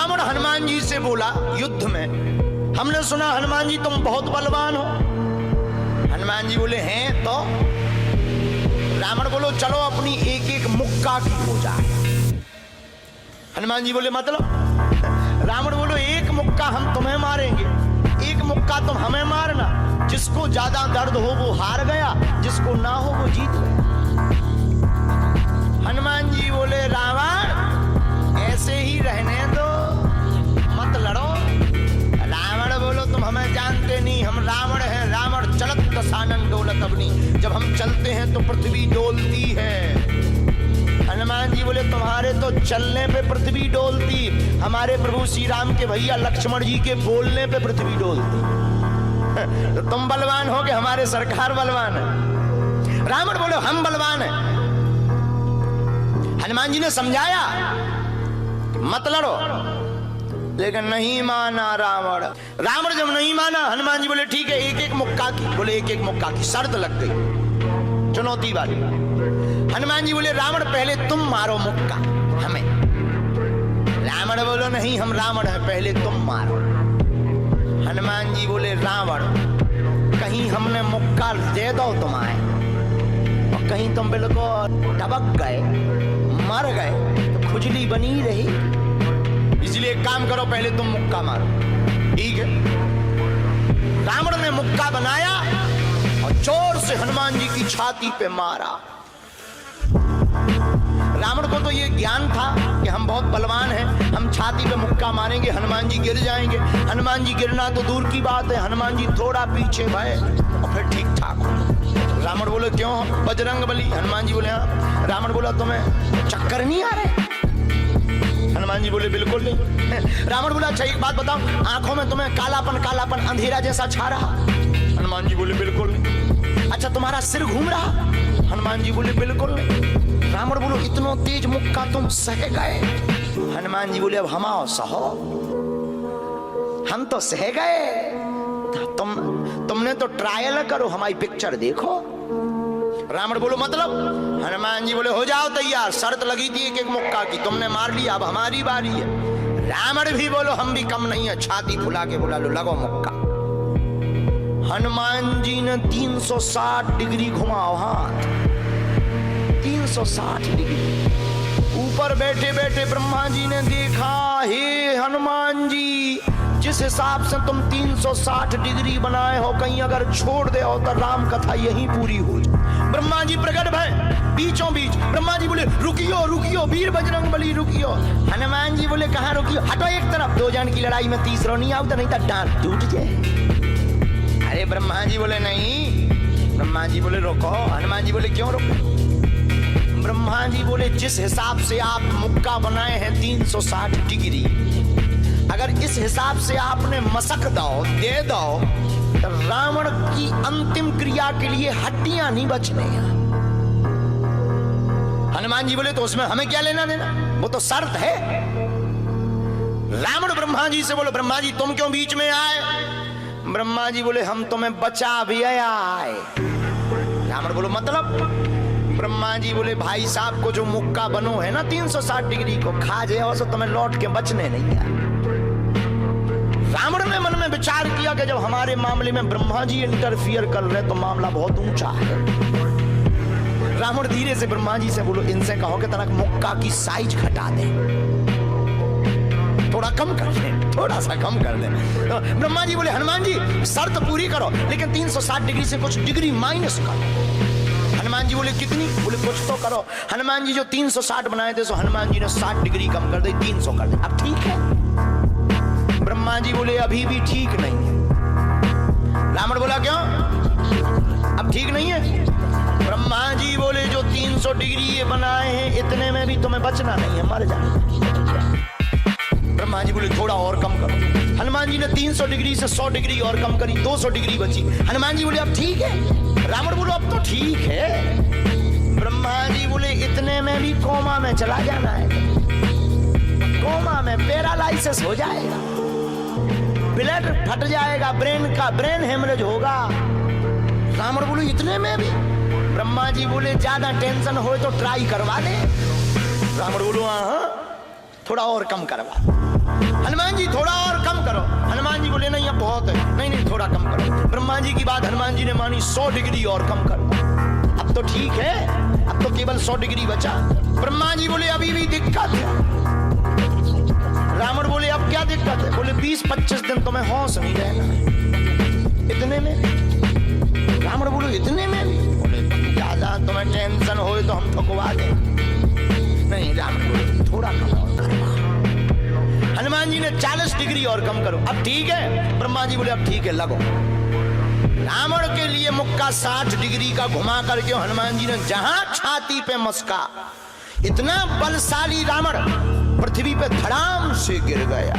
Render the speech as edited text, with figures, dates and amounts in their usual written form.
रावण हनुमान जी से बोला युद्ध में, हमने सुना हनुमान जी तुम बहुत बलवान हो। हनुमान जी बोले हैं तो। रावण बोलो चलो अपनी एक एक मुक्का की हो जाए। हनुमान जी बोले मतलब? रावण बोलो एक मुक्का हम तुम्हें मारेंगे, एक मुक्का तुम हमें मारना। जिसको ज्यादा दर्द हो वो हार गया, जिसको ना हो वो जीत गया। हनुमान जी बोले रावण ऐसे ही रहने दो, मत लड़ो। रावण बोलो तुम हमें जानते नहीं, हम रावण हैं। रावण चलत दसानन डोलत अग्नि, जब हम चलते हैं तो पृथ्वी डोलती है। हनुमान जी बोले तुम्हारे तो चलने पे पृथ्वी डोलती, हमारे प्रभु श्री राम के भैया लक्ष्मण जी के बोलने पे पृथ्वी डोलती। तो तुम बलवान हो कि हमारे सरकार बलवान है? रावण बोले हम बलवान हैं। हनुमान जी ने समझाया मत लड़ो, लेकिन नहीं माना रावण। रावण जब नहीं माना, हनुमान जी बोले ठीक है एक एक मुक्का की। बोले एक एक मुक्का की शर्त लग गई, चुनौती वाली। हनुमान जी बोले रावण पहले तुम मारो मुक्का हमें। रावण बोलो नहीं हम रावण हैं, पहले तुम मारो। हनुमान जी बोले रावण कहीं हमने मुक्का दे दो तुम्हारे और कहीं तुम बिल्कुल टबक गए, मर गए तो खुजली बनी रही, इसलिए एक काम करो पहले तुम मुक्का मारो। ठीक है। रावण ने मुक्का बनाया और जोर से हनुमान जी की छाती पे मारा। रावण को तो ये ज्ञान था कि हम बहुत बलवान हैं, हम छाती पे मुक्का मारेंगे हनुमान जी गिर जाएंगे। हनुमान जी गिरना तो दूर की बात है, हनुमान जी थोड़ा पीछे भय और फिर ठीक ठाक हो। रावण बोले क्यों बजरंग बली? हनुमान जी बोले हाँ। रावण बोला तुम्हें चक्कर नहीं आ रहे? हनुमान जी बोले बिल्कुल नहीं। रावण बोला अच्छा एक बात बताओ, आंखों में तुम्हें कालापन कालापन अंधेरा जैसा छा रहा? हनुमान जी बोले बिल्कुल नहीं। अच्छा तुम्हारा सिर घूम रहा? हनुमान जी बोले बिल्कुल नहीं। रावण बोलो इतना तेज मुक्का तुम सह गए? हनुमान जी बोले अब हम आओ सहो, हम तो सह गए, तुमने तो ट्रायल करो, हमारी पिक्चर देखो। रावण बोलो मतलब? हनुमान जी बोले हो जाओ तैयार, शर्त लगी थी एक एक मुक्का की, तुमने मार लिया, अब हमारी बारी है। रावण भी बोलो हम भी कम नहीं है, छाती फुला के बोला लो लगो मुक्का। हनुमान जी ने 360 डिग्री घुमाओ हाथ, 360 डिग्री। ऊपर बैठे बैठे ब्रह्मा जी ने देखा, हे हनुमान जी जिस हिसाब से तुम 360 डिग्री बनाए हो, कहीं अगर छोड़ दे हो तो राम कथा यहीं पूरी हो जाए। ब्रह्मा जी प्रकट भय बीचों बीच। ब्रह्मा जी बोले रुकियो रुकियो वीर बजरंग बली रुकियो। हनुमान जी बोले कहाँ रुकियो? हटो एक तरफ, दो जन की लड़ाई में तीसरा नहीं आओ तो नहीं तो डांट टूट जाए। अरे ब्रह्मा जी बोले नहीं। ब्रह्मा जी बोले रोको। हनुमान जी बोले क्यों रोको? ब्रह्मा जी बोले जिस हिसाब से आप मुक्का बनाए हैं 360 डिग्री, अगर इस हिसाब से आपने मसक दो दे दो तो रावण की अंतिम क्रिया के लिए हड्डियां नहीं बचने। हनुमान जी बोले तो उसमें हमें क्या लेना देना, वो तो शर्त है। रावण ब्रह्मा जी से बोले ब्रह्मा जी तुम क्यों बीच में आए? ब्रह्मा जी बोले हम तुम्हें बचा भी आए। रावण बोलो मतलब? ब्रह्मा जी बोले भाई साहब को जो मुक्का बनो है ना 360 डिग्री को खा जाए तो तुम्हें लौट के बचने नहीं है। रावण ने मन में विचार किया कि जब हमारे मामले में ब्रह्मा जी इंटरफियर कर रहे तो मामला बहुत ऊंचा है। रावण धीरे से ब्रह्मा जी से बोलो इनसे कहो कि तनक मुक्का की साइज घटा दे, थोड़ा कम कर दे, थोड़ा सा कम कर दे। तो ब्रह्मा जी बोले हनुमान जी शर्त पूरी करो लेकिन 360 डिग्री से कुछ डिग्री माइनस करो। हनुमान जी बोले कितनी? बोले कुछ तो करो। हनुमान जी जो 360 बनाए थे सो हनुमान जी ने 60 डिग्री कम कर दी, 300 कर दे। अब ठीक है? ब्रह्मा जी बोले अभी भी ठीक नहीं है। रावण बोला क्यों? अब ठीक नहीं है? ब्रह्मा जी बोले जो 300 डिग्री ये बनाए हैं इतने में भी तुम्हें बचना नहीं है, मर जाना। ब्रह्मा जी बोले थोड़ा और कम करो। हनुमान जी ने 300 डिग्री से 100 डिग्री और कम करी, 200 डिग्री बची। हनुमान जी बोले अब ठीक है? रावण बोलो अब तो ठीक है। ब्रह्मा जी बोले इतने में भी कोमा में चला जाना है, कोमा में पैरालाइसिस हो जाएगा, ब्लड फट जाएगा, ब्रेन हेमरेज होगा। रावण बोले इतने में भी? ब्रह्मा जी बोले ज्यादा टेंशन हो तो ट्राई करवा दे। रावण बोलो हाँ थोड़ा और कम करवा। हनुमान जी थोड़ा और कम करो। हनुमान जी बोले नहीं अब बहुत है, नहीं नहीं थोड़ा कम करो। ब्रह्मा जी की बात हनुमान जी ने मानी, 100 डिग्री और कम करो। अब तो ठीक है, अब तो केवल 100 डिग्री बचा। ब्रह्मा जी बोले अभी भी दिक्कत है। रावण बोले अब क्या दिक्कत है? बोले 20-25 दिन तो मैं होश नहीं रहना। इतने में? रावण बोले इतने में? बोले ज्यादा तुम्हें टेंशन हो तो हम ठुकवा दें। नहीं, रावण बोले थोड़ा कम और करो। हनुमान जी ने 40 डिग्री और कम करो। अब ठीक है? ब्रह्मा जी बोले अब ठीक है, लगो। रावण के लिए मुक्का 60 डिग्री का घुमा करके हनुमान जी ने जहां छाती पे मस्का, इतना बलशाली रावण पृथ्वी पे धड़ाम से गिर गया।